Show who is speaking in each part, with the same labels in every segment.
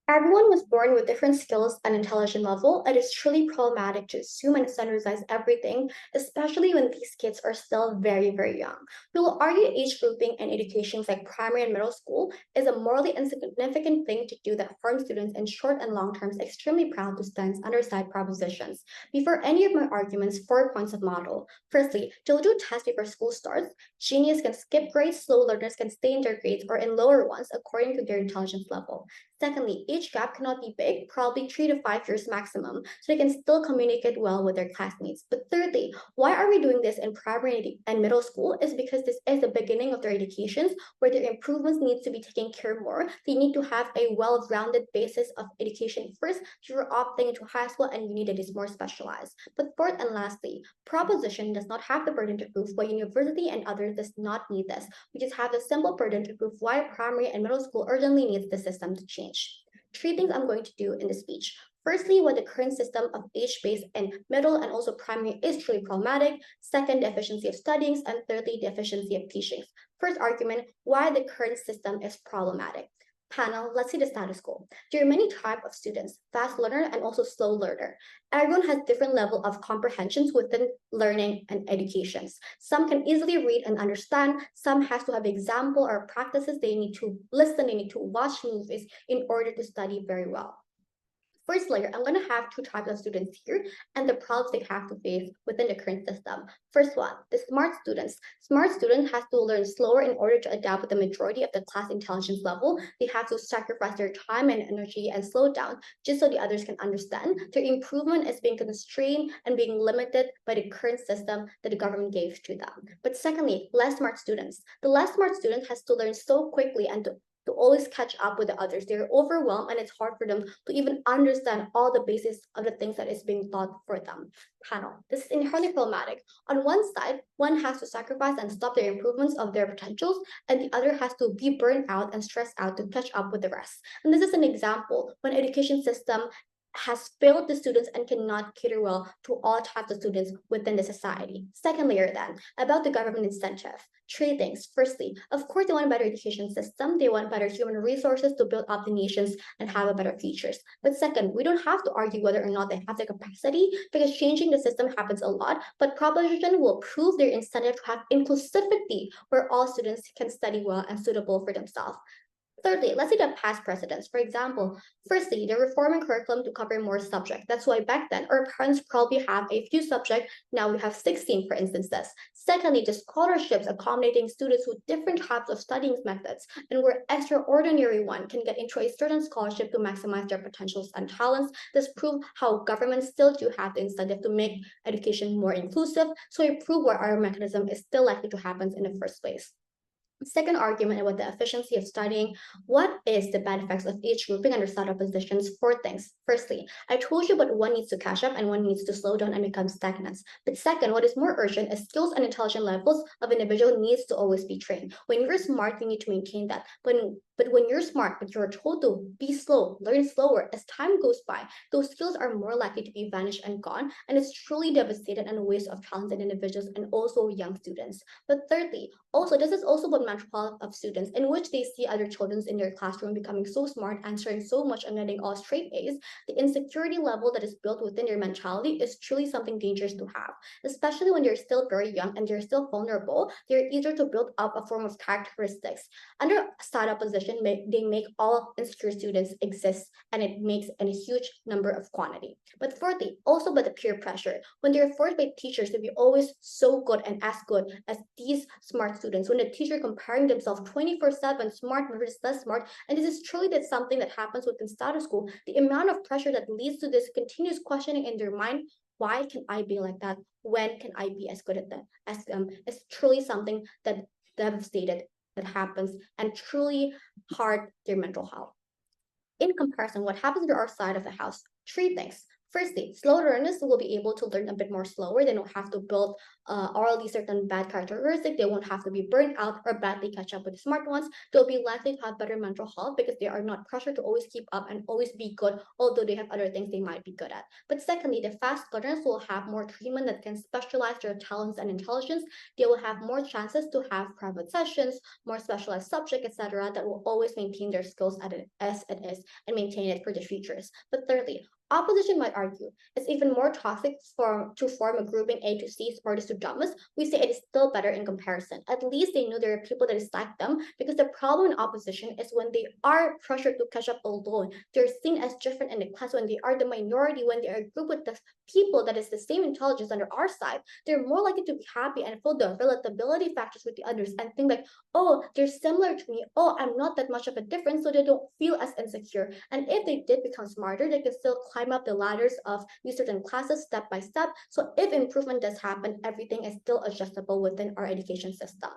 Speaker 1: Everyone was born with different skills and intelligence level. It is truly problematic to assume and standardize everything, especially when these kids are still very, very young. We will argue age grouping in educations like primary and middle school is a morally insignificant thing to do that harms students in short and long terms. Extremely proud to stand underside propositions. Before any of my arguments, 4 points of model. Firstly, don't do tests before school starts. Genius can skip grades, slow learners can stay in their grades or in lower ones according to their intelligence level. Secondly, age gap cannot be big, probably 3 to 5 years maximum, so they can still communicate well with their classmates. But thirdly, why are we doing this in primary and middle school is because this is the beginning of their educations where their improvements need to be taken care more. They need to have a well-rounded basis of education first. You're opting into high school and you need it is more specialized. But fourth and lastly, proposition does not have the burden to prove why university and others does not need this. We just have the simple burden to prove why primary and middle school urgently needs the system to change. 3 things I'm going to do in the speech. Firstly, what the current system of age-based and middle and also primary is truly problematic. Second, the efficiency of studies. And thirdly, the efficiency of teachings. First argument, why the current system is problematic. Panel, let's see the status quo. There are many types of students, fast learner and also slow learner. Everyone has different level of comprehensions within learning and educations. Some can easily read and understand. Some has to have example or practices. They need to listen, they need to watch movies in order to study very well. First layer, I'm going to have 2 types of students here and the problems they have to face within the current system. First one, the smart students. Smart student has to learn slower in order to adapt with the majority of the class intelligence level. They have to sacrifice their time and energy and slow down just so the others can understand. Their improvement is being constrained and being limited by the current system that the government gave to them. But secondly, less smart students. The less smart student has to learn so quickly and to always catch up with the others. They're overwhelmed and it's hard for them to even understand all the basis of the things that is being taught for them. Panel. This is inherently problematic. On one side, one has to sacrifice and stop their improvements of their potentials, and the other has to be burned out and stressed out to catch up with the rest. And this is an example when education system has failed the students and cannot cater well to all types of students within the society. Second layer then, about the government incentive. 3 things. Firstly, of course, they want a better education system. They want better human resources to build up the nations and have a better futures. But second, we don't have to argue whether or not they have the capacity because changing the system happens a lot, but proposition will prove their incentive to have inclusivity where all students can study well and suitable for themselves. Thirdly, let's see the past precedents. For example, firstly, the reforming curriculum to cover more subjects. That's why back then our parents probably have a few subjects. Now we have 16, for instances. Secondly, the scholarships accommodating students with different types of studying methods, and where extraordinary one can get into a certain scholarship to maximize their potentials and talents. This proves how governments still do have the incentive to make education more inclusive. So it proves where our mechanism is still likely to happen in the first place. Second argument about the efficiency of studying. What is the bad effects of age grouping under startup positions? 4 things. Firstly, I told you about one needs to catch up and one needs to slow down and become stagnant. But second, what is more urgent is skills and intelligence levels of individual needs to always be trained. When you're smart, you need to maintain that. But when you're smart, but you're told to be slow, learn slower, as time goes by, those skills are more likely to be vanished and gone, and it's truly devastated and a waste of talented individuals and also young students. But thirdly, also, this is also about mental health of students, in which they see other children in their classroom becoming so smart, answering so much and getting all straight A's. The insecurity level that is built within their mentality is truly something dangerous to have, especially when they're still very young and they're still vulnerable. They're eager to build up a form of characteristics. Under startup position, they make all insecure students exist, and it makes a huge number of quantity. But fourthly, also by the peer pressure, when they're forced by teachers to be always so good and as good as these smart students, when the teacher comparing themselves 24/7, smart versus less smart, and this is truly that something that happens within status quo, the amount of pressure that leads to this continuous questioning in their mind, why can I be like that? When can I be as good at that? It's truly something that devastated that happens and truly hard their mental health. In comparison, what happens to our side of the house? 3 things. Firstly, slow learners will be able to learn a bit more slower. They don't have to build orally certain bad characteristics. They won't have to be burnt out or badly catch up with the smart ones. They'll be likely to have better mental health because they are not pressured to always keep up and always be good, although they have other things they might be good at. But secondly, the fast learners will have more treatment that can specialize their talents and intelligence. They will have more chances to have private sessions, more specialized subject, etc., that will always maintain their skills as it is and maintain it for the futures. But thirdly, opposition might argue it's even more toxic to form a grouping A to C, smartest to dumbest. We say it is still better in comparison. At least they know there are people that is like them, because the problem in opposition is when they are pressured to catch up alone. They're seen as different in the class when they are the minority, when they are grouped with the people that is the same intelligence under our side. They're more likely to be happy and feel the relatability factors with the others and think like, oh, they're similar to me. Oh, I'm not that much of a difference, so they don't feel as insecure. And if they did become smarter, they can still climb up the ladders of these certain classes step by step. So if improvement does happen, everything is still adjustable within our education system.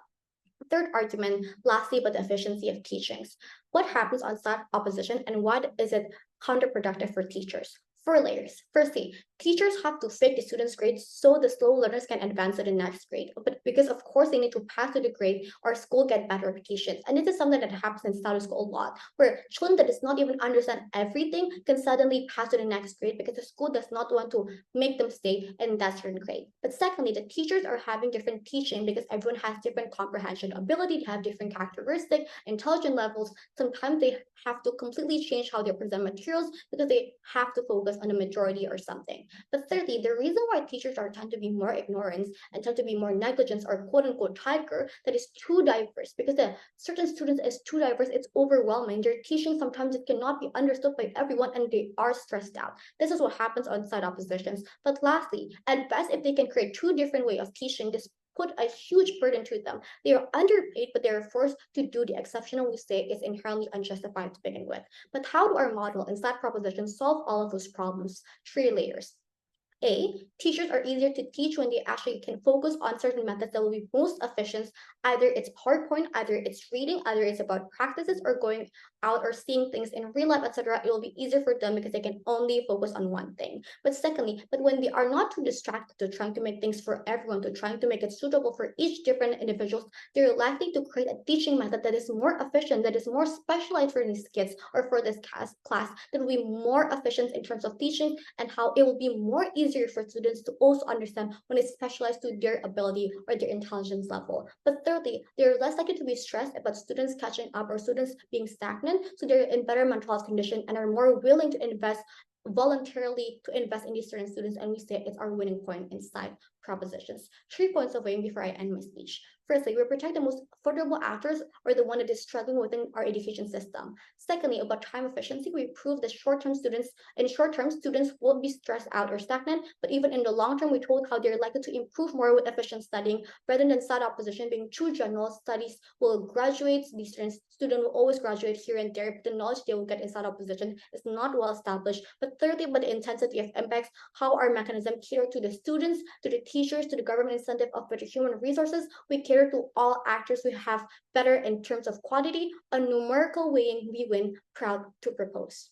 Speaker 1: Third argument, lastly, but the efficiency of teachings. What happens on side opposition and what is it counterproductive for teachers? Four layers. Firstly, teachers have to fake the students' grades so the slow learners can advance to the next grade. But because of course they need to pass to the grade or school get bad reputations. And this is something that happens in status school a lot, where children that does not even understand everything can suddenly pass to the next grade because the school does not want to make them stay in that certain grade. But secondly, the teachers are having different teaching because everyone has different comprehension ability, to have different characteristics, intelligence levels. Sometimes they have to completely change how they present materials because they have to focus on the majority or something. But thirdly, the reason why teachers are tend to be more ignorance and tend to be more negligence or quote unquote tiger, that is too diverse, because the certain students is too diverse, it's overwhelming. Their teaching sometimes it cannot be understood by everyone and they are stressed out. This is what happens on side oppositions. But lastly, at best, if they can create two different ways of teaching, this put a huge burden to them. They are underpaid, but they are forced to do the exceptional we say is inherently unjustified to begin with. But how do our model and stat propositions solve all of those problems? Three layers. A, teachers are easier to teach when they actually can focus on certain methods that will be most efficient. Either it's PowerPoint, either it's reading, either it's about practices or going out or seeing things in real life, etc. It will be easier for them because they can only focus on one thing. But secondly, but when they are not too distracted to trying to make things for everyone, to trying to make it suitable for each different individuals, they're likely to create a teaching method that is more efficient, that is more specialized for these kids or for this class, that will be more efficient in terms of teaching and how it will be more easier for students to also understand when it's specialized to their ability or their intelligence level. But thirdly, they're less likely to be stressed about students catching up or students being stagnant, so they're in better mental health condition and are more willing to invest voluntarily to invest in these certain students, and we say it's our winning point inside propositions. 3 points of weighing before I end my speech. Firstly, we protect the most vulnerable actors or the one that is struggling within our education system. Secondly, about time efficiency, we prove that short term students won't be stressed out or stagnant, but even in the long term, we told how they're likely to improve more with efficient studying rather than side opposition being too general. Studies will graduate, these students will always graduate here and there, but the knowledge they will get in side opposition is not well established. But thirdly, about the intensity of impacts, how our mechanism cater to the students, to the teachers, to the government incentive of better human resources. We cater to all actors. We have better in terms of quantity, a numerical weighing we win, proud to propose.